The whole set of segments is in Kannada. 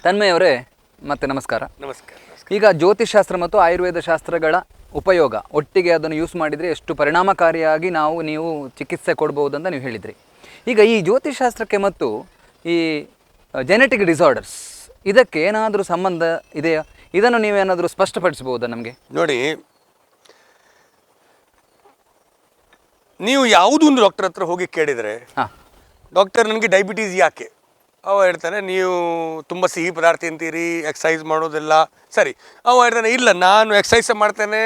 ತನ್ಮಯವರೇ ಮತ್ತೆ ನಮಸ್ಕಾರ. ನಮಸ್ಕಾರ. ಈಗ ಜ್ಯೋತಿಷಾಸ್ತ್ರ ಮತ್ತು ಆಯುರ್ವೇದ ಶಾಸ್ತ್ರಗಳ ಉಪಯೋಗ ಒಟ್ಟಿಗೆ ಅದನ್ನು ಯೂಸ್ ಮಾಡಿದರೆ ಎಷ್ಟು ಪರಿಣಾಮಕಾರಿಯಾಗಿ ನೀವು ಚಿಕಿತ್ಸೆ ಕೊಡ್ಬೋದು ಅಂತ ನೀವು ಹೇಳಿದ್ರಿ. ಈಗ ಈ ಜ್ಯೋತಿಷಾಸ್ತ್ರಕ್ಕೆ ಮತ್ತು ಈ ಜೆನೆಟಿಕ್ ಡಿಸಾರ್ಡರ್ಸ್ ಇದಕ್ಕೆ ಏನಾದರೂ ಸಂಬಂಧ ಇದೆಯಾ? ಇದನ್ನು ನೀವೇನಾದರೂ ಸ್ಪಷ್ಟಪಡಿಸ್ಬೋದಾ ನಮಗೆ? ನೋಡಿ, ನೀವು ಯಾವುದೊಂದು ಡಾಕ್ಟರ್ ಹತ್ರ ಹೋಗಿ ಕೇಳಿದರೆ, ಡಾಕ್ಟರ್ ನನಗೆ ಡಯಾಬಿಟೀಸ್ ಯಾಕೆ, ಅವ ಹೇಳ್ತಾನೆ ನೀವು ತುಂಬ ಸಿಹಿ ಪದಾರ್ಥ ತಿಂತೀರಿ, ಎಕ್ಸಸೈಸ್ ಮಾಡೋದಿಲ್ಲ. ಸರಿ, ಅವ ಹೇಳ್ತಾನೆ ಇಲ್ಲ ನಾನು ಎಕ್ಸಸೈಸ್ ಮಾಡ್ತೇನೆ,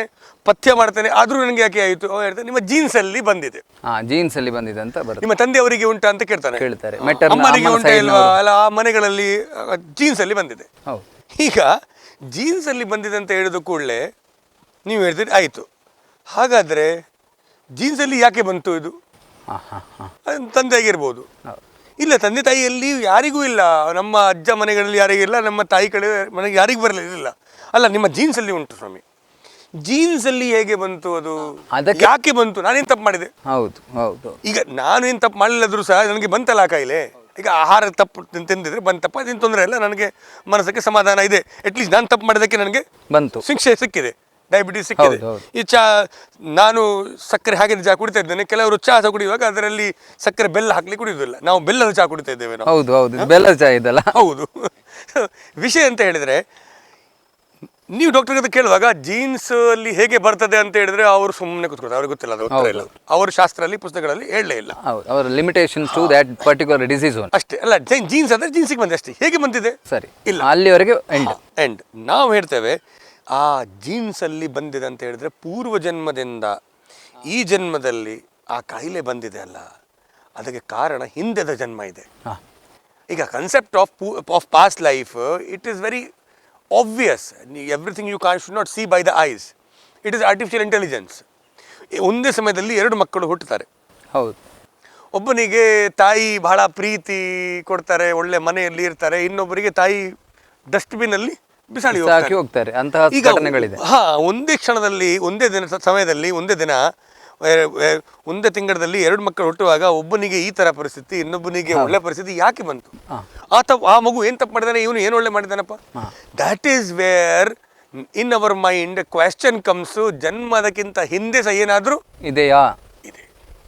ಪಥ್ಯ ಮಾಡ್ತೇನೆ, ಆದರೂ ನನಗೆ ಯಾಕೆ ಆಯಿತು? ಅವ ಹೇಳ್ತಾನೆ ನಿಮ್ಮ ಜೀನ್ಸಲ್ಲಿ ಬಂದಿದೆ. ಜೀನ್ಸಲ್ಲಿ ಬಂದಿದೆ ಅಂತ ಬರುತ್ತೆ. ನಿಮ್ಮ ತಂದೆಯವರಿಗೆ ಉಂಟಾ ಅಂತ ಕೇಳ್ತಾರೆ. ಅಮ್ಮನಿಗೆ ಉಂಟಾ ಇಲ್ವಾ? ಅಲ್ಲ, ಆ ಮನೆಗಳಲ್ಲಿ ಜೀನ್ಸಲ್ಲಿ ಬಂದಿದೆ. ಈಗ ಜೀನ್ಸಲ್ಲಿ ಬಂದಿದೆ ಅಂತ ಹೇಳಿದ ಕೂಡಲೇ ನೀವು ಹೇಳ್ತೀರಿ ಆಯಿತು, ಹಾಗಾದರೆ ಜೀನ್ಸಲ್ಲಿ ಯಾಕೆ ಬಂತು ಇದು? ತಂದೆ ಆಗಿರ್ಬೋದು. ಇಲ್ಲ, ತಂದೆ ತಾಯಿಯಲ್ಲಿ ಯಾರಿಗೂ ಇಲ್ಲ, ನಮ್ಮ ಅಜ್ಜ ಮನೆಗಳಲ್ಲಿ ಯಾರಿಗಿಲ್ಲ, ನಮ್ಮ ತಾಯಿ ಕಡೆ ಮನೆಗೆ ಯಾರಿಗೂ ಬರಲಿಲ್ಲ. ಅಲ್ಲ, ನಿಮ್ಮ ಜೀನ್ಸಲ್ಲಿ ಉಂಟು ಸ್ವಾಮಿ. ಜೀನ್ಸಲ್ಲಿ ಹೇಗೆ ಬಂತು ಅದು? ಯಾಕೆ ಬಂತು? ನಾನೇನು ತಪ್ಪು ಮಾಡಿದೆ? ಹೌದು ಹೌದು. ಈಗ ನಾನು ಏನು ತಪ್ಪು ಮಾಡಲಿಲ್ಲದ್ರೂ ಸಹ ನನಗೆ ಬಂತಲ್ಲ ಕಾಯಿಲೆ. ಈಗ ಆಹಾರ ತಪ್ಪು ತಿಂದಿದ್ರೆ ಬಂತಪ್ಪ, ಅದೇನು ತೊಂದರೆ ಇಲ್ಲ, ನನಗೆ ಮನಸ್ಸಿಗೆ ಸಮಾಧಾನ ಇದೆ. ಅಟ್ಲೀಸ್ಟ್ ನಾನು ತಪ್ಪು ಮಾಡಿದ್ದಕ್ಕೆ ನನಗೆ ಬಂತು, ಶಿಕ್ಷೆ ಸಿಕ್ಕಿದೆ, ಡಯಾಬಿಟೀಸ್ ಸಿಕ್ಕಿದೆ. ಈ ನಾನು ಸಕ್ಕರೆ ಹಾಕಿದ ಚಹಾ ಕುಡಿತಾ ಇದ್ದೇನೆ. ಕೆಲವರು ಚಹಾ ಕುಡಿಯುವಾಗ ಅದರಲ್ಲಿ ಸಕ್ಕರೆ ಬೆಲ್ಲ ಹಾಕ್ಲಿ ಕುಡಿಯುವುದಿಲ್ಲ. ನಾವು ಬೆಲ್ಲದ ಚಹಾ ಕುಡಿತಾ ಇದ್ದೇವೆ ನಾವು. ಹೌದು ಹೌದು, ಬೆಲ್ಲದ ಚಹಾ ಇದಲ್ಲ. ಹೌದು. ವಿಷಯ ಅಂತ ಹೇಳಿದ್ರೆ, ನೀವು ಡಾಕ್ಟರ್ ಹತ್ರ ಕೇಳುವಾಗ ಜೀನ್ಸ್ ಅಲ್ಲಿ ಹೇಗೆ ಬರ್ತದೆ ಅಂತ ಹೇಳಿದ್ರೆ ಅವರು ಸುಮ್ಮನೆ ಕೂತ್ಕೊಳ್ತಾರೆ, ಅವ್ರಿಗೆ ಗೊತ್ತಿಲ್ಲ, ಅದು ಉತ್ತರ ಇಲ್ಲ. ಅವರು ಶಾಸ್ತ್ರದಲ್ಲಿ ಪುಸ್ತಕಗಳಲ್ಲಿ ಹೇಳಲೇ ಇಲ್ಲ. ಅವರ limitations to that particular disease ಅಷ್ಟೇ. ಅಲ್ಲ, ಜೀನ್ಸ್ ಅಂದ್ರೆ ಜೀನ್ಸಿಗೆ ಬಂದೆ ಅಷ್ಟೇ. ಹೇಗೆ ಬಂದಿದೆ? ಸರಿ, ಇಲ್ಲ ಅಲ್ಲಿವರೆಗೆ ಎಂಡ್. ನಾವು ಹೇಳ್ತೇವೆ ಆ ಜೀನ್ಸಲ್ಲಿ ಬಂದಿದೆ ಅಂತ ಹೇಳಿದ್ರೆ ಪೂರ್ವ ಜನ್ಮದಿಂದ ಈ ಜನ್ಮದಲ್ಲಿ ಆ ಕಾಯಿಲೆ ಬಂದಿದೆ ಅಲ್ಲ, ಅದಕ್ಕೆ ಕಾರಣ ಹಿಂದೆದ ಜನ್ಮ ಇದೆ. ಈಗ concept of past life, it is very obvious. Everything you should not see by the eyes. It is artificial intelligence. ಒಂದೇ ಸಮಯದಲ್ಲಿ 2 ಮಕ್ಕಳು ಹುಟ್ಟುತ್ತಾರೆ. ಹೌದು. ಒಬ್ಬನಿಗೆ ತಾಯಿ ಬಹಳ ಪ್ರೀತಿ ಕೊಡ್ತಾರೆ, ಒಳ್ಳೆ ಮನೆಯಲ್ಲಿ ಇರ್ತಾರೆ. ಇನ್ನೊಬ್ಬರಿಗೆ ತಾಯಿ ಡಸ್ಟ್ಬಿನ್ ಅಲ್ಲಿ ಬಿಸಾಡಿ ಹೋಗ್ತಾರೆ. ಅಂತಹ ಘಟನೆಗಳಿದೆ. ಒಂದೇ ಕ್ಷಣದಲ್ಲಿ, ಒಂದೇ ಸಮಯದಲ್ಲಿ, ಒಂದೇ ದಿನ, ಒಂದೇ ತಿಂಗಳಲ್ಲಿ 2 ಮಕ್ಕಳು ಹುಟ್ಟುವಾಗ ಒಬ್ಬನಿಗೆ ಈ ತರ ಪರಿಸ್ಥಿತಿ, ಇನ್ನೊಬ್ಬನಿಗೆ ಒಳ್ಳೆ ಪರಿಸ್ಥಿತಿ ಯಾಕೆ ಬಂತು? ಆ ಮಗು ಏನ್ ತಪ್ಪು ಮಾಡಿದಾನೆ, ಇವನು ಏನು ಒಳ್ಳೆ ಮಾಡಿದಾನಪ್ಪ? That is where in our mind question comes. ಜನ್ಮದಕ್ಕಿಂತ ಹಿಂದೆ ಸಹ ಏನಾದ್ರೂ ಇದೆಯಾ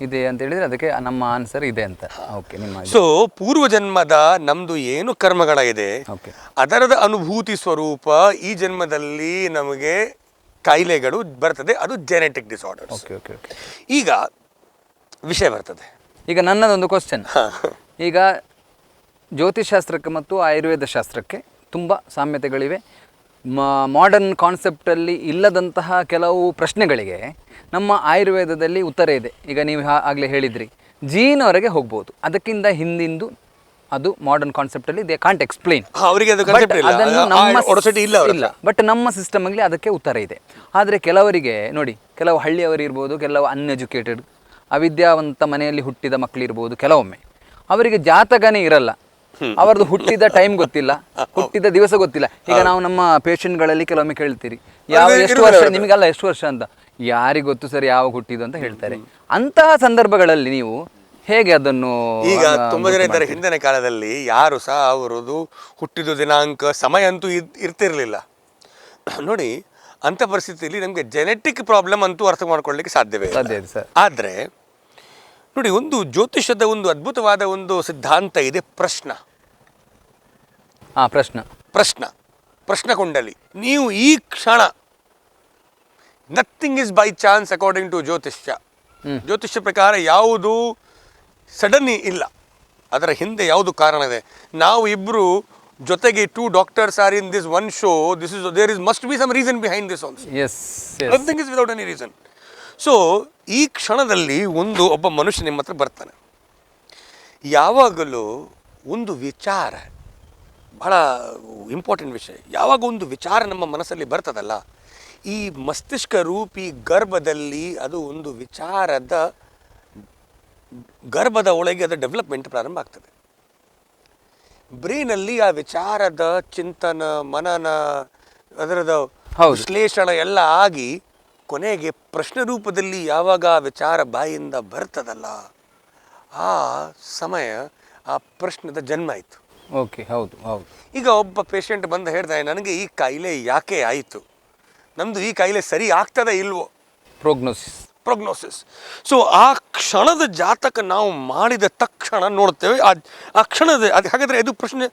ಇದೆ ಅಂತ ಹೇಳಿದ್ರೆ ಅದಕ್ಕೆ ನಮ್ಮ ಆನ್ಸರ್ ಇದೆ ಅಂತ. ಓಕೆ, ನಿಮ್ಮ ಸೊ ಪೂರ್ವ ಜನ್ಮದ ನಮ್ದು ಏನು ಕರ್ಮಗಳ ಇದೆ, ಅದರದ ಅನುಭೂತಿ ಸ್ವರೂಪ ಈ ಜನ್ಮದಲ್ಲಿ ನಮಗೆ ಕಾಯಿಲೆಗಳು ಬರ್ತದೆ. ಅದು ಜೆನೆಟಿಕ್ ಡಿಸಾರ್ಡರ್ಸ್. ಈಗ ವಿಷಯ ಬರ್ತದೆ. ಈಗ ನನ್ನದೊಂದು ಕ್ವಶನ್. ಈಗ ಜ್ಯೋತಿಷಾಸ್ತ್ರಕ್ಕೆ ಮತ್ತು ಆಯುರ್ವೇದ ಶಾಸ್ತ್ರಕ್ಕೆ ತುಂಬ ಸಾಮ್ಯತೆಗಳಿವೆ. ಮಾಡರ್ನ್ ಕಾನ್ಸೆಪ್ಟಲ್ಲಿ ಇಲ್ಲದಂತಹ ಕೆಲವು ಪ್ರಶ್ನೆಗಳಿಗೆ ನಮ್ಮ ಆಯುರ್ವೇದದಲ್ಲಿ ಉತ್ತರ ಇದೆ. ಈಗ ನೀವು ಆಗಲೇ ಹೇಳಿದ್ರಿ, ಜೀನ್ವರೆಗೆ ಹೋಗ್ಬೋದು, ಅದಕ್ಕಿಂತ ಹಿಂದಿಂದು ಅದು ಮಾಡರ್ನ್ ಕಾನ್ಸೆಪ್ಟಲ್ಲಿ ದೇ ಕಾಂಟ್ ಎಕ್ಸ್ಪ್ಲೈನ್. ಇಲ್ಲ, ಬಟ್ ನಮ್ಮ ಸಿಸ್ಟಮಲ್ಲಿ ಅದಕ್ಕೆ ಉತ್ತರ ಇದೆ. ಆದರೆ ಕೆಲವರಿಗೆ ನೋಡಿ, ಕೆಲವು ಹಳ್ಳಿಯವರು ಇರ್ಬೋದು, ಕೆಲವು ಅನ್ಎಜುಕೇಟೆಡ್ ಅವಿದ್ಯಾವಂತ ಮನೆಯಲ್ಲಿ ಹುಟ್ಟಿದ ಮಕ್ಕಳಿರ್ಬೋದು, ಕೆಲವೊಮ್ಮೆ ಅವರಿಗೆ ಜಾತಕನೇ ಇರಲ್ಲ, ಅವರದ್ದು ಹುಟ್ಟಿದ ಟೈಮ್ ಗೊತ್ತಿಲ್ಲ, ಹುಟ್ಟಿದ ದಿವಸ ಗೊತ್ತಿಲ್ಲ. ಈಗ ನಾವು ನಮ್ಮ ಪೇಷಂಟ್ಗಳಲ್ಲಿ ಕೆಲವೊಮ್ಮೆ ಕೇಳ್ತೀರಿ, ಎಷ್ಟು ವರ್ಷ ನಿಮಗೆಲ್ಲ, ಎಷ್ಟು ವರ್ಷ ಅಂತ, ಯಾರಿಗೆ ಗೊತ್ತು ಸರ್ ಯಾವಾಗ ಹುಟ್ಟಿದ್ದು ಅಂತ ಹೇಳ್ತಾರೆ. ಅಂತಹ ಸಂದರ್ಭಗಳಲ್ಲಿ ನೀವು ಹೇಗೆ ಅದನ್ನು? ಈಗ ತುಂಬಾ ಜನ ಇದ್ದಾರೆ, ಹಿಂದಿನ ಕಾಲದಲ್ಲಿ ಯಾರು ಸಹ ಅವರದು ಹುಟ್ಟಿದ ದಿನಾಂಕ ಸಮಯ ಅಂತೂ ಇರ್ತಿರ್ಲಿಲ್ಲ. ನೋಡಿ, ಅಂತ ಪರಿಸ್ಥಿತಿಯಲ್ಲಿ ನಮಗೆ ಜೆನೆಟಿಕ್ ಪ್ರಾಬ್ಲಮ್ ಅಂತೂ ಅರ್ಥ ಮಾಡ್ಕೊಳ್ಳಿಕ್ಕೆ ಸಾಧ್ಯವೇ ಇಲ್ಲ. ಆದ್ರೆ ನೋಡಿ, ಒಂದು ಜ್ಯೋತಿಷದ ಒಂದು ಅದ್ಭುತವಾದ ಒಂದು ಸಿದ್ಧಾಂತ ಇದೆ, ಪ್ರಶ್ನ ಕುಂಡಲಿ. ನೀವು ಈ ಕ್ಷಣ, nothing is by chance according to ಜ್ಯೋತಿಷ್ಯ ಪ್ರಕಾರ ಯಾವುದು ಸಡನ್ ಇಲ್ಲ, ಅದರ ಹಿಂದೆ ಯಾವುದು ಕಾರಣ ಇದೆ. ನಾವು ಇಬ್ರು ಜೊತೆಗೆ 2 doctors are in this one show, there must be some reason behind this also. Nothing is without any reason. So ಈ ಕ್ಷಣದಲ್ಲಿ ಒಬ್ಬ ಮನುಷ್ಯ ನಿಮ್ಮ ಹತ್ರ ಬರ್ತಾನೆ. ಯಾವಾಗಲೂ ಒಂದು ವಿಚಾರ, ಬಹಳ ಇಂಪಾರ್ಟೆಂಟ್ ವಿಷಯ, ಯಾವಾಗ ಒಂದು ವಿಚಾರ ನಮ್ಮ ಮನಸ್ಸಲ್ಲಿ ಬರ್ತದಲ್ಲ, ಈ ಮಸ್ತಿಷ್ಕ ರೂಪಿ ಗರ್ಭದಲ್ಲಿ ಅದು ಒಂದು ವಿಚಾರದ ಗರ್ಭದ ಒಳಗೆ ಅದರ ಡೆವಲಪ್ಮೆಂಟ್ ಪ್ರಾರಂಭ ಆಗ್ತದೆ. ಬ್ರೈನಲ್ಲಿ ಆ ವಿಚಾರದ ಚಿಂತನ, ಮನನ, ಅದರದ ವಿಶ್ಲೇಷಣೆ ಎಲ್ಲ ಆಗಿ ಕೊನೆಗೆ ಪ್ರಶ್ನೆ ರೂಪದಲ್ಲಿ ಯಾವಾಗ ಆ ವಿಚಾರ ಬಾಯಿಂದ ಬರ್ತದಲ್ಲ, ಆ ಸಮಯ ಆ ಪ್ರಶ್ನೆದ ಜನ್ಮ ಆಯಿತು. ಓಕೆ, ಹೌದು ಹೌದು. ಈಗ ಒಬ್ಬ ಪೇಷಂಟ್ ಬಂದು ಹೇಳ್ತಾರೆ, ನನಗೆ ಈ ಕಾಯಿಲೆ ಯಾಕೆ ಆಯಿತು, ನಮ್ಮದು ಈ ಕಾಯಿಲೆ ಸರಿ ಆಗ್ತದೆ ಇಲ್ವೋ, ಪ್ರೋಗ್ನೋಸಿಸ್. ಸೊ ಆ ಕ್ಷಣದ ಜಾತಕ ನಾವು ಮಾಡಿದ ತಕ್ಷಣ ನೋಡ್ತೇವೆ, ಆ ಕ್ಷಣದ ಅದು. ಹಾಗಾದರೆ ಇದು ಪ್ರಶ್ನೆ,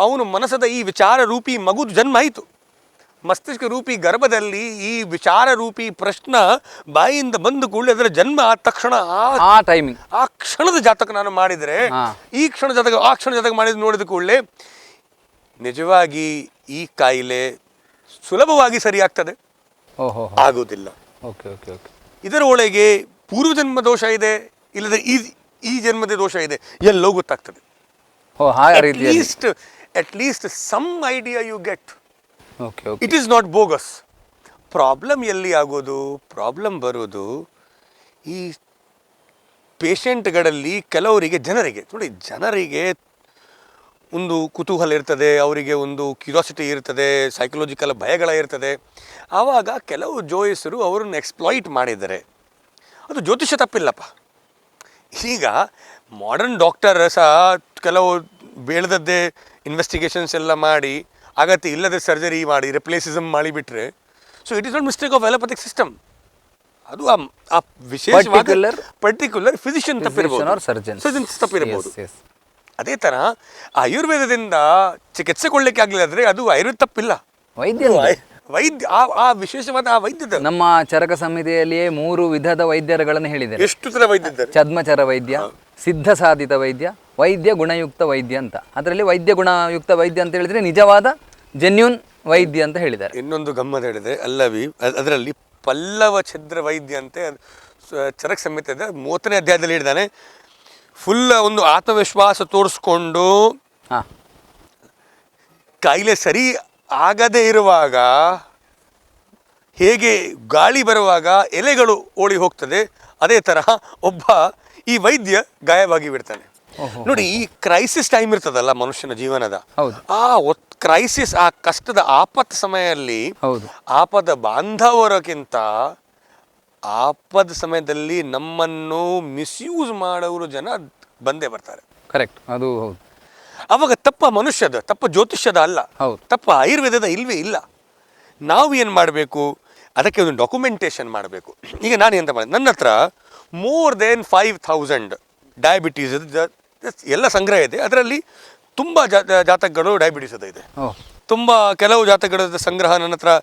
ಅವನು ಮನಸ್ಸದ ಈ ವಿಚಾರ ರೂಪಿ ಮಗುದು ಜನ್ಮ ಆಯಿತು, ಮಸ್ತಿಷ್ಕ ರೂಪಿ ಗರ್ಭದಲ್ಲಿ ಈ ವಿಚಾರ ರೂಪಿ ಪ್ರಶ್ನೆ ಬಾಯಿಯಿಂದ ಬಂದು ಕೂಡಲೇ ಅದರ ಜನ್ಮ ಆದ ತಕ್ಷಣ ಆ ಟೈಮಿಂಗ್, ಆ ಕ್ಷಣದ ಜಾತಕ ನಾನು ಮಾಡಿದರೆ, ಈ ಕ್ಷಣ ಜಾತಕ ಆ ಕ್ಷಣ ಜಾತಕ ಮಾಡಿದ ನೋಡಿದ ಕೂಡಲೇ ನಿಜವಾಗಿ ಈ ಕಾಯಿಲೆ ಸುಲಭವಾಗಿ ಸರಿಯಾಗ್ತದೆ? ಆಗುವುದಿಲ್ಲ. ಇದರ ಒಳಗೆ ಪೂರ್ವಜನ್ಮ ದೋಷ ಇದೆ, ಇಲ್ಲದೆ ಈ ಜನ್ಮದ ದೋಷ ಇದೆ, ಎಲ್ಲೋ ಗೊತ್ತಾಗ್ತದೆ. at least some idea you get. It is not bogus. Problem ಎಲ್ಲಿ ಆಗೋದು, ಪ್ರಾಬ್ಲಮ್ ಬರೋದು ಈ ಪೇಷಂಟ್ಗಳಲ್ಲಿ ಕೆಲವರಿಗೆ, ಜನರಿಗೆ ಒಂದು ಕುತೂಹಲ ಇರ್ತದೆ, ಅವರಿಗೆ ಒಂದು ಕ್ಯೂರಿಯಾಸಿಟಿ ಇರ್ತದೆ, ಸೈಕಲಾಜಿಕಲ್ ಭಯಗಳ ಇರ್ತದೆ. ಆವಾಗ ಕೆಲವು ಜೋಯಿಸರು ಅವರನ್ನು ಎಕ್ಸ್ಪ್ಲಾಯ್ಟ್ ಮಾಡಿದ್ದಾರೆ. ಅದು ಜ್ಯೋತಿಷ್ಯ ತಪ್ಪಿಲ್ಲಪ್ಪ. ಈಗ ಮಾಡರ್ನ್ ಡಾಕ್ಟರ್ ಸಹ ಕೆಲವು ಬೇಡದದ್ದೇ ಇನ್ವೆಸ್ಟಿಗೇಷನ್ಸ್ ಎಲ್ಲ ಮಾಡಿ, ಅಗತ್ಯ ಇಲ್ಲದೆ ಸರ್ಜರಿ ಮಾಡಿ, ರಿಪ್ಲೇಸಿಸಮ್ ಮಾಡಿಬಿಟ್ರೆ, so it is not mistake of allopathic system. ಅದು ಆ ವಿಶೇಷವಾದ ಪರ್ಟಿಕ್ಯುಲರ್ ಫಿಸಿಷಿಯನ್ ತಪ್ಪಿರ್ಬೋದು, ಸರ್ಜನ್ಸ್ ತಪ್ಪಿರಬಹುದು. ಅದೇ ಥರ ಆಯುರ್ವೇದದಿಂದ ಚಿಕಿತ್ಸೆ ಕೊಡಲಿಕ್ಕೆ ಆಗಲಿಲ್ಲ ಅಂದರೆ ಅದು ಆಯುರ್ವೇದ ತಪ್ಪಿಲ್ಲ, ವೈದ್ಯ ಆ ವಿಶೇಷವಾದ ಆ ವೈದ್ಯದ. ನಮ್ಮ ಚರಕ ಸಂಹಿತೆಯಲ್ಲಿಯೇ 3 ವಿಧದ ವೈದ್ಯರುಗಳನ್ನು ಹೇಳಿದ್ದಾರೆ. ಎಷ್ಟು ಥರ ವೈದ್ಯ ಇದ್ದಾರೆ? ಛದ್ಮಚರ ವೈದ್ಯ, ಸಿದ್ಧ ಸಾಧಿತ ವೈದ್ಯ, ವೈದ್ಯ ಗುಣಯುಕ್ತ ವೈದ್ಯ ಅಂತ. ಅದರಲ್ಲಿ ವೈದ್ಯ ಗುಣಯುಕ್ತ ವೈದ್ಯ ಅಂತ ಹೇಳಿದ್ರೆ ನಿಜವಾದ ಜೆನ್ಯೂನ್ ವೈದ್ಯ ಅಂತ ಹೇಳಿದ್ದಾರೆ. ಇನ್ನೊಂದು ಗಮ್ಮತ್ ಹೇಳಿದ್ರೆ ಅಲ್ಲವಿ, ಅದರಲ್ಲಿ ಪಲ್ಲವ ಛದ್ರ ವೈದ್ಯ ಅಂತೆ ಚರಕ ಸಂಹಿತೆದ 30ನೇ ಅಧ್ಯಾಯದಲ್ಲಿ ಹೇಳಿದ್ದಾನೆ. ಫುಲ್ ಒಂದು ಆತ್ಮವಿಶ್ವಾಸ ತೋರಿಸ್ಕೊಂಡು ಕಾಯಿಲೆ ಸರಿ ಆಗದೇ ಇರುವಾಗ ಹೇಗೆ ಗಾಳಿ ಬರುವಾಗ ಎಲೆಗಳು ಓಡಿ ಹೋಗ್ತದೆ, ಅದೇ ತರಹ ಒಬ್ಬ ಈ ವೈದ್ಯ ಗಾಯವಾಗಿ ಬಿಡ್ತಾನೆ. ನೋಡಿ, ಈ ಕ್ರೈಸಿಸ್ ಟೈಮ್ ಇರ್ತದಲ್ಲ ಮನುಷ್ಯನ ಜೀವನದ, ಆ ಕ್ರೈಸಿಸ್, ಆ ಕಷ್ಟದ ಆಪತ್ ಸಮಯದಲ್ಲಿ ಆಪದ ಬಾಂಧವರಕ್ಕಿಂತ ಆಪದ ಸಮಯದಲ್ಲಿ ನಮ್ಮನ್ನು ಮಿಸ್ಯೂಸ್ ಮಾಡೋರು ಜನ ಬಂದೇ ಬರ್ತಾರೆ. ಕರೆಕ್ಟ್, ಅದು ಹೌದು. ಅವಾಗ ತಪ್ಪ ಮನುಷ್ಯದ, ತಪ್ಪ ಜ್ಯೋತಿಷ್ಯದ ಅಲ್ಲ, ತಪ್ಪ ಆಯುರ್ವೇದದ ಇಲ್ವೇ ಇಲ್ಲ. ನಾವು ಏನು ಮಾಡಬೇಕು, ಅದಕ್ಕೆ ಒಂದು ಡಾಕ್ಯುಮೆಂಟೇಶನ್ ಮಾಡಬೇಕು. ಈಗ ನಾನು ಎಂತ ಮಾಡಿದೆ, ನನ್ನ ಹತ್ರ more than 5,000 ಡಯಾಬಿಟೀಸ್ ಎಲ್ಲ ಸಂಗ್ರಹ ಇದೆ. ಅದರಲ್ಲಿ ತುಂಬ ಜಾತಕಗಳು ಡಯಾಬಿಟೀಸ್ ಇದೆ, ತುಂಬ ಕೆಲವು ಜಾತಕಗಳ ಸಂಗ್ರಹ ನನ್ನ ಹತ್ರ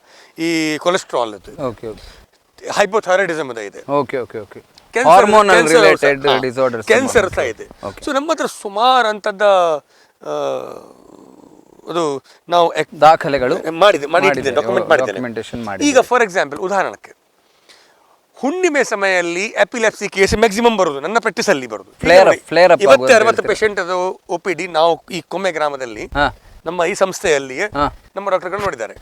ಈ ಕೊಲೆಸ್ಟ್ರಾಲ್ ಇದೆ, ಹೈಪೋಥೈರಾಯ್ಡಿಸಮ್ ಇದೆ, ಕ್ಯಾನ್ಸರ್ ಸಹ ಇದೆ. ಸೊ ನಮ್ಮ ಹತ್ರ ಸುಮಾರು ಅಂಥದ್ದು ಅದು ನಾವು ದಾಖಲೆಗಳು ಮಾಡಿದ್ದೇನೆ, ಡಾಕ್ಯುಮೆಂಟ್ ಮಾಡಿದ್ದೇನೆ. ಈಗ ಫಾರ್ ಎಕ್ಸಾಂಪಲ್, ಉದಾಹರಣಕ್ಕೆ ಹುಣ್ಣಿಮೆ ಸಮಯದಲ್ಲಿ ಎಪಿಲೆಪ್ಸಿ ಕೇಸ್ ಮ್ಯಾಕ್ಸಿಮಮ್ ಬರೋದು ನನ್ನ ಪ್ರಾಕ್ಟೀಸಲ್ಲಿ ಬರೋದು. 50-60 ಪೇಷಂಟ್ ಅದು OPD ನಾವು ಈ ಕೊಮ್ಮೆ ಗ್ರಾಮದಲ್ಲಿ ನಮ್ಮ ಈ ಸಂಸ್ಥೆಯಲ್ಲಿ ನಮ್ಮ ಡಾಕ್ಟರ್ಗಳು ನೋಡಿದ್ದಾರೆ.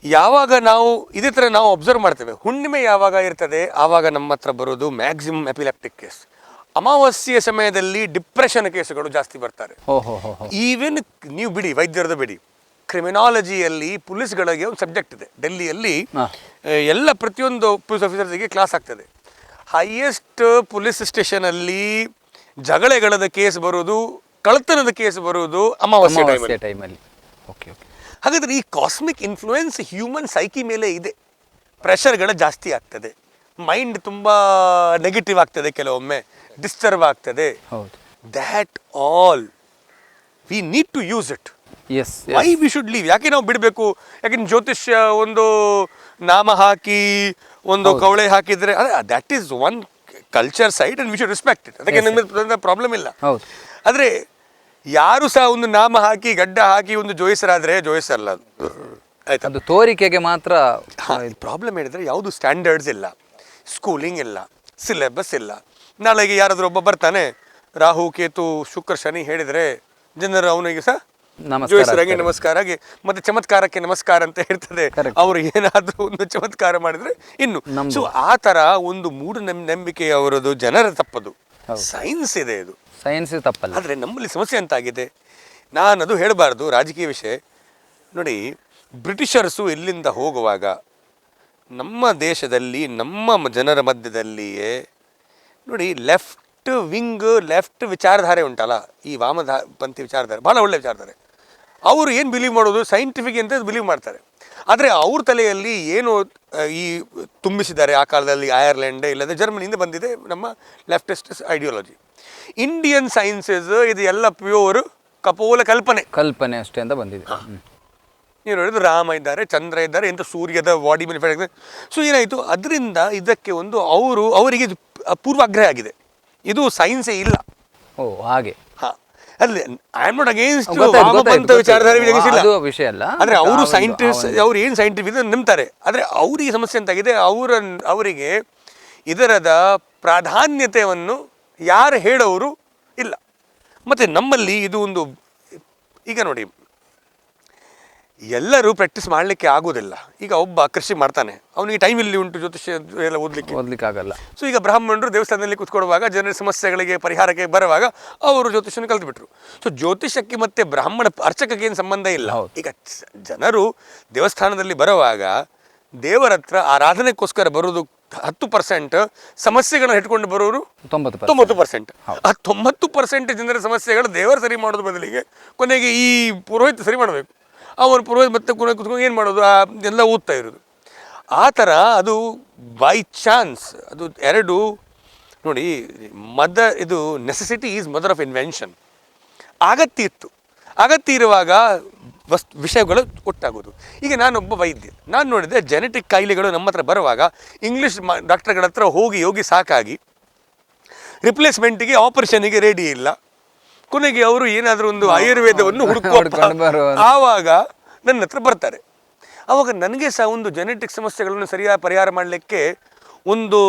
ಯಾವಾಗ ನಾವು ಇದೇ ಥರ ನಾವು ಅಬ್ಸರ್ವ್ ಮಾಡ್ತೇವೆ, ಹುಣ್ಣಿಮೆ ಯಾವಾಗ ಇರ್ತದೆ ಆವಾಗ ನಮ್ಮ ಹತ್ರ ಬರೋದು ಮ್ಯಾಕ್ಸಿಮಮ್ ಎಪಿಲೆಪ್ಟಿಕ್ ಕೇಸ್. ಅಮಾವಾಸ್ಯೆಯ ಸಮಯದಲ್ಲಿ ಡಿಪ್ರೆಷನ್ ಕೇಸುಗಳು ಜಾಸ್ತಿ ಬರ್ತಾರೆ. ಈವನ್ ನೀವು ಬಿಡಿ, ವೈದ್ಯರದ ಬಿಡಿ, ಕ್ರಿಮಿನಾಲಜಿಯಲ್ಲಿ ಪೊಲೀಸ್ಗಳಿಗೆ ಒಂದು ಸಬ್ಜೆಕ್ಟ್ ಇದೆ ಡೆಲ್ಲಿಯಲ್ಲಿ, ಎಲ್ಲ ಪ್ರತಿಯೊಂದು ಪೊಲೀಸ್ ಆಫೀಸರ್ಸ್ಗೆ ಕ್ಲಾಸ್ ಆಗ್ತದೆ. ಹೈಯೆಸ್ಟ್ ಪೊಲೀಸ್ ಸ್ಟೇಷನಲ್ಲಿ ಜಗಳದ ಕೇಸ್ ಬರೋದು, ಕಳ್ಳತನದ ಕೇಸ್ ಬರೋದು ಅಮಾವಾಸ್ಯೆ ಟೈಮಲ್ಲಿ. ಹಾಗಾದರೆ ಈ ಕಾಸ್ಮಿಕ್ ಇನ್ಫ್ಲೂಯೆನ್ಸ್ ಹ್ಯೂಮನ್ ಸೈಕಿ ಮೇಲೆ ಇದೆ. ಪ್ರೆಷರ್ಗಳು ಜಾಸ್ತಿ ಆಗ್ತದೆ, ಮೈಂಡ್ ತುಂಬ ನೆಗೆಟಿವ್ ಆಗ್ತದೆ, ಕೆಲವೊಮ್ಮೆ ಡಿಸ್ಟರ್ಬ್ ಆಗ್ತದೆ. That all we need to use it. Why we should leave? ಯಾಕೆ ನಾವು ಬಿಡಬೇಕು? ಯಾಕೆ ಜ್ಯೋತಿಷ್ಯ ಒಂದು ನಾಮ ಹಾಕಿ ಒಂದು ಕವಳೆ ಹಾಕಿದರೆ that is one culture side and we should respect it. ಅದಕ್ಕೆ ನಮಗೆ ಪ್ರಾಬ್ಲಮ್ ಇಲ್ಲ. ಆದರೆ ಯಾರು ಸಹ ಒಂದು ನಾಮ ಹಾಕಿ ಗಡ್ಡ ಹಾಕಿ ಒಂದು ಜೋಯಿಸರಾದರೆ ಜೋಯಿಸಲ್ಲ, ಆಯ್ತು, ಅದು ತೋರಿಕೆಗೆ ಮಾತ್ರ. ಪ್ರಾಬ್ಲಮ್ ಹೇಳಿದರೆ ಯಾವುದು ಸ್ಟ್ಯಾಂಡರ್ಡ್ಸ್ ಇಲ್ಲ, ಸ್ಕೂಲಿಂಗ್ ಇಲ್ಲ, ಸಿಲೆಬಸ್ ಇಲ್ಲ. ನಾಳೆಗೆ ಯಾರಾದರೂ ಒಬ್ಬ ಬರ್ತಾನೆ, ರಾಹು ಕೇತು ಶುಕ್ರ ಶನಿ ಹೇಳಿದರೆ ಜನರು ಅವನಿಗೆ ಸಹ ಜೋಯಿಸರಾಗಿ ನಮಸ್ಕಾರ ಆಗಿ ಮತ್ತೆ ಚಮತ್ಕಾರಕ್ಕೆ ನಮಸ್ಕಾರ ಅಂತ ಹೇಳ್ತದೆ. ಅವರು ಏನಾದರೂ ಒಂದು ಚಮತ್ಕಾರ ಮಾಡಿದ್ರೆ ಇನ್ನು. ಸೊ ಆ ಥರ ಒಂದು ಮೂಢನಂಬಿಕೆ ಅವರದು ಜನರ ತಪ್ಪದು. ಸೈನ್ಸ್ ಇದೆ, ಇದು ಸೈನ್ಸ್ ತಪ್ಪಲ್ಲ. ಆದರೆ ನಮ್ಮಲ್ಲಿ ಸಮಸ್ಯೆ ಅಂತಾಗಿದೆ, ನಾನು ಅದು ಹೇಳಬಾರ್ದು ರಾಜಕೀಯ ವಿಷಯ. ನೋಡಿ, ಬ್ರಿಟಿಷರ್ಸು ಇಲ್ಲಿಂದ ಹೋಗುವಾಗ ನಮ್ಮ ದೇಶದಲ್ಲಿ ನಮ್ಮ ಜನರ ಮಧ್ಯದಲ್ಲಿಯೇ ನೋಡಿ ಲೆಫ್ಟ್ ರೈಟ್ ವಿಂಗ್ ಲೆಫ್ಟ್ ವಿಚಾರಧಾರೆ ಉಂಟಲ್ಲ, ಈ ಪಂಥಿ ವಿಚಾರಧಾರೆ ಭಾಳ ಒಳ್ಳೆ ವಿಚಾರಧಾರೆ. ಅವರು ಏನು ಬಿಲೀವ್ ಮಾಡೋದು ಸೈಂಟಿಫಿಕ್ ಅಂತ ಬಿಲೀವ್ ಮಾಡ್ತಾರೆ. ಆದರೆ ಅವ್ರ ತಲೆಯಲ್ಲಿ ಏನು ಈ ತುಂಬಿಸಿದ್ದಾರೆ ಆ ಕಾಲದಲ್ಲಿ ಐರ್ಲೆಂಡ್ ಇಲ್ಲದೆ ಜರ್ಮನಿಯಿಂದ ಬಂದಿದೆ ನಮ್ಮ ಲೆಫ್ಟಿಸ್ಟ್ ಐಡಿಯಾಲಜಿ. ಇಂಡಿಯನ್ ಸೈನ್ಸಸ್ ಇದು ಎಲ್ಲ ಪ್ಯೂರ್ ಕಪೋಲ ಕಲ್ಪನೆ ಅಷ್ಟೇ ಅಂತ ಬಂದಿದೆ. ನೀವು ನೋಡಿದ್ರು ರಾಮ ಇದ್ದಾರೆ, ಚಂದ್ರ ಇದ್ದಾರೆ, ಎಂಥ ಸೂರ್ಯದ ಬಾಡಿ ಮ್ಯಾನುಫ್ಯಾಕ್ಚರ್. ಸೊ ಏನಾಯಿತು, ಅದರಿಂದ ಇದಕ್ಕೆ ಒಂದು ಅವರಿಗೆ ಪೂರ್ವಾಗ್ರಹ ಆಗಿದೆ. ಇದು ಸೈನ್ಸೇ ಇಲ್ಲ. ಓ ಹಾಗೆ. ಹಾಂ, ಅಲ್ಲಿ ಐ ಆಮ್ ನಾಟ್ ಅಗೇನ್ಸ್ಟ್ ವಾಮಪಂಥ ವಿಚಾರಧಾರೆ ವಿಷಯ ಅಲ್ಲ. ಅಂದರೆ ಅವರು ಸೈಂಟಿಸ್ಟ್, ಅವ್ರು ಏನು ಸೈಂಟಿಫಿಕ್ ನಂಬ್ತಾರೆ. ಆದರೆ ಅವ್ರಿಗೆ ಸಮಸ್ಯೆ ಅಂತಾಗಿದೆ, ಅವರಿಗೆ ಇದರದ ಪ್ರಾಧಾನ್ಯತೆಯನ್ನು ಯಾರು ಹೇಳೋರು ಇಲ್ಲ. ಮತ್ತು ನಮ್ಮಲ್ಲಿ ಇದು ಒಂದು, ಈಗ ನೋಡಿ, ಎಲ್ಲರೂ ಪ್ರಾಕ್ಟೀಸ್ ಮಾಡಲಿಕ್ಕೆ ಆಗೋದಿಲ್ಲ. ಈಗ ಒಬ್ಬ ಕೃಷಿ ಮಾಡ್ತಾನೆ, ಅವನಿಗೆ ಟೈಮ್ ಇಲ್ಲಿ ಉಂಟು ಜ್ಯೋತಿಷ್ಯ ಎಲ್ಲ ಓದಲಿಕ್ಕೆ ಆಗಲ್ಲ. ಸೊ ಈಗ ಬ್ರಾಹ್ಮಣರು ದೇವಸ್ಥಾನದಲ್ಲಿ ಕೂತ್ಕೊಳ್ಳುವಾಗ ಜನರ ಸಮಸ್ಯೆಗಳಿಗೆ ಪರಿಹಾರಕ್ಕೆ ಬರುವಾಗ ಅವರು ಜ್ಯೋತಿಷ್ಯನ ಕಲ್ತ್ಬಿಟ್ರು. ಸೊ ಜ್ಯೋತಿಷಕ್ಕೆ ಮತ್ತು ಬ್ರಾಹ್ಮಣ ಅರ್ಚಕಕ್ಕೆ ಏನು ಸಂಬಂಧ ಇಲ್ಲ. ಈಗ ಜನರು ದೇವಸ್ಥಾನದಲ್ಲಿ ಬರುವಾಗ ದೇವರ ಹತ್ರ ಆರಾಧನೆಗೋಸ್ಕರ ಬರೋದು 10%, ಸಮಸ್ಯೆಗಳನ್ನ ಇಟ್ಕೊಂಡು ಬರೋರು 90%. ಆ 90% ಜನರ ಸಮಸ್ಯೆಗಳು ದೇವರು ಸರಿ ಮಾಡೋದು ಬದಲಿಗೆ ಕೊನೆಗೆ ಈ ಪುರೋಹಿತ ಸರಿ ಮಾಡಬೇಕು. ಅವನು ಪುರೋಹಿತ ಮತ್ತೆ ಕುತ್ಕೊಂಡು ಏನು ಮಾಡೋದು, ಎಲ್ಲ ಓದ್ತಾ ಇರೋದು. ಆ ಥರ ಅದು ಬೈ ಚಾನ್ಸ್. ಅದು ಎರಡು ನೋಡಿ, ಇದು necessity is mother of invention. ಅಗತ್ಯ ಇತ್ತು, ಅಗತ್ಯ ಇರುವಾಗ ವಿಷಯಗಳು ಒಟ್ಟಾಗೋದು. ಈಗ ನಾನೊಬ್ಬ ವೈದ್ಯ, ನಾನು ನೋಡಿದೆ ಜೆನೆಟಿಕ್ ಕಾಯಿಲೆಗಳು ನಮ್ಮ ಹತ್ರ ಬರುವಾಗ ಇಂಗ್ಲೀಷ್ ಡಾಕ್ಟರ್ಗಳ ಹತ್ರ ಹೋಗಿ ಸಾಕಾಗಿ ರಿಪ್ಲೇಸ್ಮೆಂಟಿಗೆ ಆಪರೇಷನ್ಗೆ ರೆಡಿ ಇಲ್ಲ. ಕೊನೆಗೆ ಅವರು ಏನಾದರೂ ಒಂದು ಆಯುರ್ವೇದವನ್ನು ಆವಾಗ ನನ್ನ ಹತ್ರ ಬರ್ತಾರೆ. ಆವಾಗ ನನಗೆ ಸಹ ಒಂದು ಜೆನೆಟಿಕ್ ಸಮಸ್ಯೆಗಳನ್ನು ಸರಿಯಾಗಿ ಪರಿಹಾರ ಮಾಡಲಿಕ್ಕೆ ಒಂದು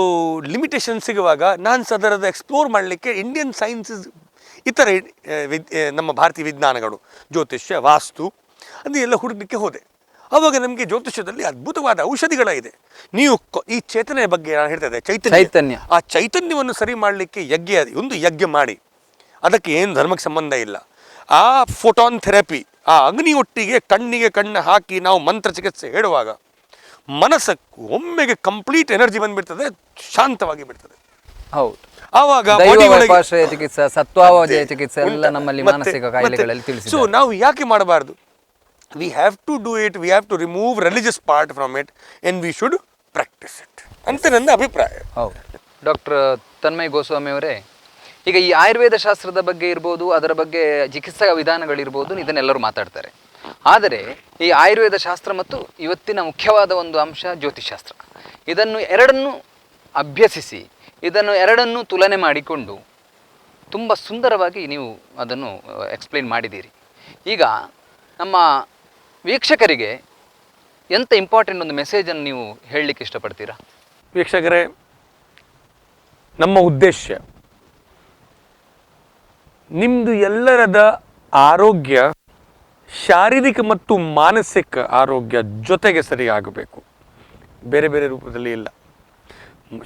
ಲಿಮಿಟೇಷನ್ ಸಿಗುವಾಗ ನಾನು ಅದರದ ಎಕ್ಸ್ಪ್ಲೋರ್ ಮಾಡಲಿಕ್ಕೆ ಇಂಡಿಯನ್ ಸೈನ್ಸಸ್, ಇತರ ನಮ್ಮ ಭಾರತೀಯ ವಿಜ್ಞಾನಗಳು, ಜ್ಯೋತಿಷ್ಯ, ವಾಸ್ತು, ಅದು ಎಲ್ಲ ಹುಡುಕಲಿಕ್ಕೆ ಹೋದೆ. ಆವಾಗ ನಮಗೆ ಜ್ಯೋತಿಷ್ಯದಲ್ಲಿ ಅದ್ಭುತವಾದ ಔಷಧಿಗಳಿದೆ. ನೀವು ಈ ಚೇತನೆಯ ಬಗ್ಗೆ ನಾನು ಹೇಳ್ತಾ ಇದ್ದೆ, ಚೈತನ್ಯ, ಆ ಚೈತನ್ಯವನ್ನು ಸರಿ ಮಾಡಲಿಕ್ಕೆ ಒಂದು ಯಜ್ಞ ಮಾಡಿ, ಅದಕ್ಕೆ ಏನು ಧರ್ಮಕ್ಕೆ ಸಂಬಂಧ ಇಲ್ಲ. ಆ ಫೋಟಾನ್ ಥೆರಪಿ, ಆ ಅಗ್ನಿ ಒಟ್ಟಿಗೆ ಕಣ್ಣಿಗೆ ಕಣ್ಣು ಹಾಕಿ ನಾವು ಮಂತ್ರ ಚಿಕಿತ್ಸೆ ಹೇಳುವಾಗ ಮನಸ್ಸಕ್ಕೆ ಒಮ್ಮೆಗೆ ಕಂಪ್ಲೀಟ್ ಎನರ್ಜಿ ಬಂದ್ಬಿಡ್ತದೆ, ಶಾಂತವಾಗಿ ಬಿಡ್ತದೆ. ಹೌದು. ಆವಾಗ ಚಿಕಿತ್ಸೆ, ಸತ್ವಾವಜಯ ಚಿಕಿತ್ಸೆ ಎಲ್ಲ ನಮ್ಮಲ್ಲಿ ಮಾನಸಿಕ ಕಾಯಿಲೆಗಳಲ್ಲಿ ತಿಳಿಸಿದ್ದಾರೆ. ಸೊ ನಾವು ಯಾಕೆ ಮಾಡಬಾರ್ದು? We have to do it, we have to remove religious part from it and we should practise it ಅಂತ ನನ್ನ ಅಭಿಪ್ರಾಯ. ಹೌದು. ಡಾಕ್ಟರ್ ತನ್ಮಯ್ ಗೋಸ್ವಾಮಿ ಅವರೇ, ಈಗ ಈ ಆಯುರ್ವೇದ ಶಾಸ್ತ್ರದ ಬಗ್ಗೆ ಇರ್ಬೋದು, ಅದರ ಬಗ್ಗೆ ಚಿಕಿತ್ಸಾ ವಿಧಾನಗಳಿರ್ಬೋದು, ಇದನ್ನೆಲ್ಲರೂ ಮಾತಾಡ್ತಾರೆ. ಆದರೆ ಈ ಆಯುರ್ವೇದ ಶಾಸ್ತ್ರ ಮತ್ತು ಇವತ್ತಿನ ಮುಖ್ಯವಾದ ಒಂದು ಅಂಶ ಜ್ಯೋತಿಷಾಸ್ತ್ರ, ಎರಡನ್ನು ಅಭ್ಯಸಿಸಿ, ಎರಡನ್ನು ತುಲನೆ ಮಾಡಿಕೊಂಡು ತುಂಬ ಸುಂದರವಾಗಿ ನೀವು ಅದನ್ನು ಎಕ್ಸ್ಪ್ಲೇನ್ ಮಾಡಿದ್ದೀರಿ. ಈಗ ನಮ್ಮ ವೀಕ್ಷಕರಿಗೆ ಎಂಥ ಇಂಪಾರ್ಟೆಂಟ್ ಒಂದು ಮೆಸೇಜನ್ನು ನೀವು ಹೇಳಲಿಕ್ಕೆ ಇಷ್ಟಪಡ್ತೀರಾ? ವೀಕ್ಷಕರೇ, ನಮ್ಮ ಉದ್ದೇಶ ನಿಮ್ಮದು ಎಲ್ಲರದ ಆರೋಗ್ಯ, ಶಾರೀರಿಕ ಮತ್ತು ಮಾನಸಿಕ ಆರೋಗ್ಯ ಜೊತೆಗೆ ಸರಿಯಾಗಬೇಕು. ಬೇರೆ ಬೇರೆ ರೂಪದಲ್ಲಿ ಇಲ್ಲ.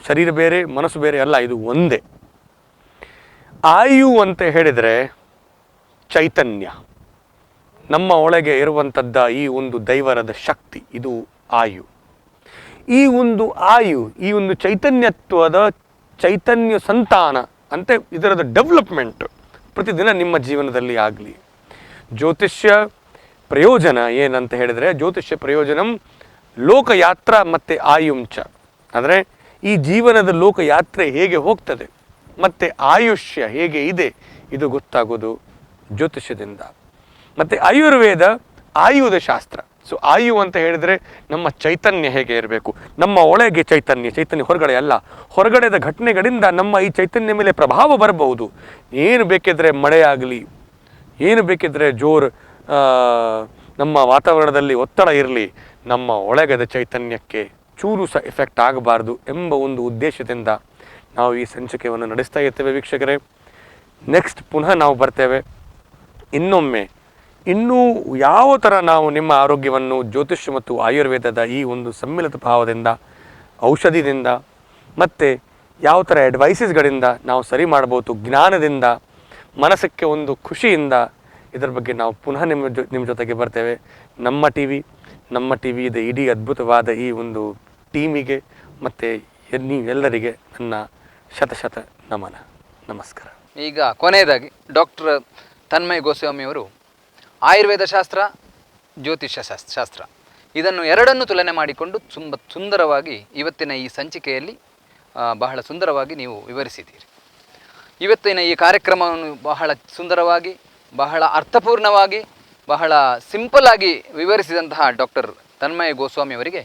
ಶರೀರ ಬೇರೆ, ಮನಸ್ಸು ಬೇರೆ ಅಲ್ಲ, ಇದು ಒಂದೇ. ಆಯು ಅಂತ ಹೇಳಿದರೆ ಚೈತನ್ಯ, ನಮ್ಮ ಒಳಗೆ ಇರುವಂಥದ್ದ ಈ ಒಂದು ದೈವರದ ಶಕ್ತಿ, ಇದು ಆಯು. ಈ ಒಂದು ಚೈತನ್ಯತ್ವದ ಚೈತನ್ಯ ಸಂತಾನ ಅಂತ ಇದರದ ಡೆವಲಪ್ಮೆಂಟ್ ಪ್ರತಿದಿನ ನಿಮ್ಮ ಜೀವನದಲ್ಲಿ ಆಗಲಿ. ಜ್ಯೋತಿಷ್ಯ ಪ್ರಯೋಜನ ಏನಂತ ಹೇಳಿದರೆ, ಜ್ಯೋತಿಷ್ಯ ಪ್ರಯೋಜನಂ ಲೋಕಯಾತ್ರ ಮತ್ತು ಆಯುಂಚ. ಅಂದರೆ ಈ ಜೀವನದ ಲೋಕಯಾತ್ರೆ ಹೇಗೆ ಹೋಗ್ತದೆ ಮತ್ತು ಆಯುಷ್ಯ ಹೇಗೆ ಇದೆ, ಇದು ಗೊತ್ತಾಗೋದು ಜ್ಯೋತಿಷ್ಯದಿಂದ. ಮತ್ತು ಆಯುರ್ವೇದ ಆಯುಧ ಶಾಸ್ತ್ರ. ಸೊ ಆಯು ಅಂತ ಹೇಳಿದರೆ ನಮ್ಮ ಚೈತನ್ಯ ಹೇಗೆ ಇರಬೇಕು, ನಮ್ಮ ಒಳಗೆ ಚೈತನ್ಯ ಹೊರಗಡೆ ಅಲ್ಲ. ಹೊರಗಡೆದ ಘಟನೆಗಳಿಂದ ನಮ್ಮ ಈ ಚೈತನ್ಯ ಮೇಲೆ ಪ್ರಭಾವ ಬರಬಹುದು. ಏನು ಬೇಕಿದ್ರೆ ಮಳೆಯಾಗಲಿ, ಏನು ಬೇಕಿದ್ರೆ ಜೋರು ನಮ್ಮ ವಾತಾವರಣದಲ್ಲಿ ಒತ್ತಡ ಇರಲಿ, ನಮ್ಮ ಒಳಗದ ಚೈತನ್ಯಕ್ಕೆ ಚೂರು ಸಹ ಎಫೆಕ್ಟ್ ಆಗಬಾರ್ದು ಎಂಬ ಒಂದು ಉದ್ದೇಶದಿಂದ ನಾವು ಈ ಸಂಚಿಕೆಯನ್ನು ನಡೆಸ್ತಾ ಇರ್ತೇವೆ. ವೀಕ್ಷಕರೇ, ನೆಕ್ಸ್ಟ್ ಪುನಃ ನಾವು ಬರ್ತೇವೆ ಇನ್ನೊಮ್ಮೆ. ಇನ್ನೂ ಯಾವ ಥರ ನಾವು ನಿಮ್ಮ ಆರೋಗ್ಯವನ್ನು ಜ್ಯೋತಿಷ್ಯ ಮತ್ತು ಆಯುರ್ವೇದದ ಈ ಒಂದು ಸಮ್ಮಿಲಿತ ಭಾವದಿಂದ, ಔಷಧಿದಿಂದ ಮತ್ತು ಯಾವ ಥರ ಅಡ್ವೈಸಸ್ಗಳಿಂದ ನಾವು ಸರಿ ಮಾಡ್ಬೋದು, ಜ್ಞಾನದಿಂದ, ಮನಸ್ಸಕ್ಕೆ ಒಂದು ಖುಷಿಯಿಂದ, ಇದರ ಬಗ್ಗೆ ನಾವು ಪುನಃ ನಿಮ್ಮ ಜೊತೆಗೆ ಬರ್ತೇವೆ. ನಮ್ಮ ಟಿ ವಿದ ಇಡೀ ಅದ್ಭುತವಾದ ಈ ಒಂದು ಟೀಮಿಗೆ ಮತ್ತು ನೀವೆಲ್ಲರಿಗೆ ನನ್ನ ಶತ ನಮನ. ನಮಸ್ಕಾರ. ಈಗ ಕೊನೆಯದಾಗಿ ಡಾಕ್ಟರ್ ತನ್ಮಯ್ ಗೋಸ್ವಾಮಿಯವರು ಆಯುರ್ವೇದ ಶಾಸ್ತ್ರ, ಜ್ಯೋತಿಷ್ಯ ಶಾಸ್ತ್ರ ಇದನ್ನು ಎರಡನ್ನೂ ತುಲನೆ ಮಾಡಿಕೊಂಡು ತುಂಬ ಸುಂದರವಾಗಿ ಇವತ್ತಿನ ಈ ಸಂಚಿಕೆಯಲ್ಲಿ ಬಹಳ ಸುಂದರವಾಗಿ ನೀವು ವಿವರಿಸಿದ್ದೀರಿ. ಇವತ್ತಿನ ಈ ಕಾರ್ಯಕ್ರಮವನ್ನು ಬಹಳ ಸುಂದರವಾಗಿ, ಬಹಳ ಅರ್ಥಪೂರ್ಣವಾಗಿ, ಬಹಳ ಸಿಂಪಲ್ ಆಗಿ ವಿವರಿಸಿದಂತಹ ಡಾಕ್ಟರ್ ತನ್ಮಯ್ ಗೋಸ್ವಾಮಿ ಅವರಿಗೆ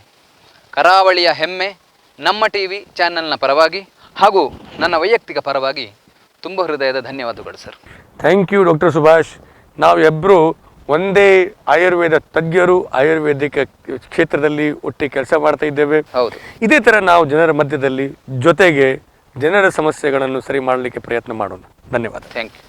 ಕರಾವಳಿಯ ಹೆಮ್ಮೆ ನಮ್ಮ ಟಿವಿ ಚಾನೆಲ್ನ ಪರವಾಗಿ ಹಾಗೂ ನನ್ನ ವೈಯಕ್ತಿಕ ಪರವಾಗಿ ತುಂಬ ಹೃದಯದ ಧನ್ಯವಾದಗಳು sir. Thank you doctor Subhash. ನಾವೆಬ್ಬರು ಒಂದೇ ಆಯುರ್ವೇದ ತಜ್ಞರು, ಆಯುರ್ವೇದಿಕ ಕ್ಷೇತ್ರದಲ್ಲಿ ಒಟ್ಟಿಗೆ ಕೆಲಸ ಮಾಡ್ತಾ ಇದ್ದೇವೆ. ಹೌದು. ಇದೇ ಥರ ನಾವು ಜನರ ಮಧ್ಯದಲ್ಲಿ ಜೊತೆಗೆ ಜನರ ಸಮಸ್ಯೆಗಳನ್ನು ಸರಿ ಮಾಡಲಿಕ್ಕೆ ಪ್ರಯತ್ನ ಮಾಡೋಣ. ಧನ್ಯವಾದ. Thank you.